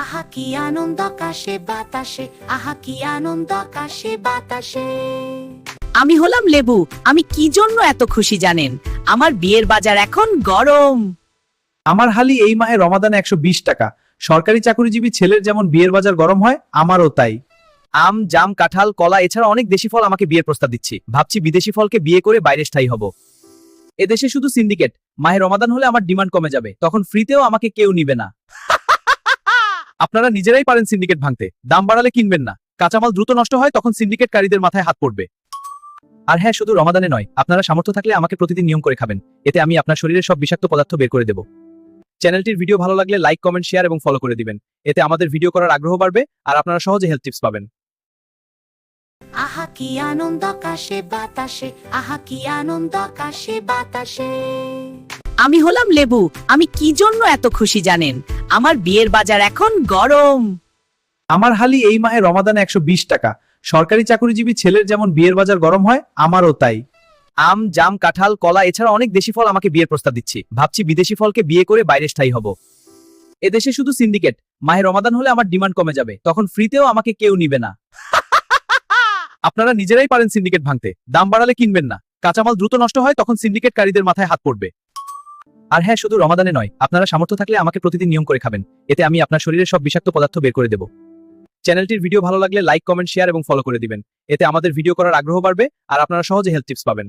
আহা কি আনন্দ আকাশে বাতাসে, আহা কি আনন্দ আকাশে বাতাসে। আমি হলাম লেবু। আমি কি জন্য এত খুশি জানেন? আমার বিয়ের বাজার এখন গরম। আমার হালি এই মাহে রমাদানে 120 টাকা। সরকারি চাকরিজীবী ছেলের যেমন বিয়ের বাজার গরম হয়, আমারও তাই। আম, জাম, কাঁঠাল, কলা এছাড়া অনেক দেশি ফল আমাকে বিয়ের প্রস্তাব দিচ্ছি। ভাবছি বিদেশি ফলকে বিয়ে করে বাইরে স্থায়ী হব। এদেশে শুধু সিন্ডিকেট। মাহে রমাদান হলে আমার ডিমান্ড কমে যাবে, তখন ফ্রিতেও আমাকে কেউ নিবে না। আপনারা নিজেরাই পারেন সিন্ডিকেট ভাঙতে। দাম বাড়ালে কিনবেন না। কাঁচামাল দ্রুত নষ্ট হয়, তখন সিন্ডিকেটকারীদের মাথায় হাত পড়বে। আর হ্যাঁ, শুধু রমাদানে নয়, আপনারা সামর্থ্য থাকলে আমাকে প্রতিদিন নিয়ম করে খাবেন। এতে আমি আপনার শরীরের সব বিষাক্ত পদার্থ বের করে দেব। চ্যানেলটির ভিডিও ভালো লাগলে লাইক, কমেন্ট, শেয়ার এবং ফলো করে দিবেন। এতে আমাদের ভিডিও করার আগ্রহ বাড়বে আর আপনারা সহজে হেলথ টিপস পাবেন। আহা কি আনন্দ আকাশে বাতাসে, আহা কি আনন্দ আকাশে বাতাসে। আমি হলাম লেবু। আমি কি জন্য এত খুশি জানেন? আমার বিয়ের বাজার এখন গরম। আমার হালি এই মাহে রমাদানে 120 টাকা। সরকারি চাকরিজীবী ছেলের যেমন বিয়ের বাজার গরম হয়, আমারও তাই। আম, জাম, কাঁঠাল, কলা এছাড়া অনেক দেশি ফল আমাকে বিয়ের প্রস্তাব দিচ্ছি। ভাবছি বিদেশি ফলকে বিয়ে করে বাইরে স্থায়ী হব। এদেশে শুধু সিন্ডিকেট। মাহে রমাদান হলে আমার ডিমান্ড কমে যাবে, তখন ফ্রিতেও আমাকে কেউ নিবে না। আপনারা নিজেরাই পারেন সিন্ডিকেট ভাঙতে। দাম বাড়ালে কিনবেন না। কাঁচামাল দ্রুত নষ্ট হয়, তখন সিন্ডিকেটকারীদের মাথায় হাত পড়বে। আর হ্যাঁ, শুধু রমাদানে নয়, আপনারা সামর্থ্য থাকলে আমাকে প্রতিদিন নিয়ম করে খাবেন। এতে আমি আপনার শরীরের সব বিষাক্ত পদার্থ বের করে দেব। চ্যানেলটির ভিডিও ভালো লাগলে লাইক, কমেন্ট, শেয়ার এবং ফলো করে দিবেন। এতে আমাদের ভিডিও করার আগ্রহ বাড়বে আর আপনারা সহজে হেলথ টিপস পাবেন।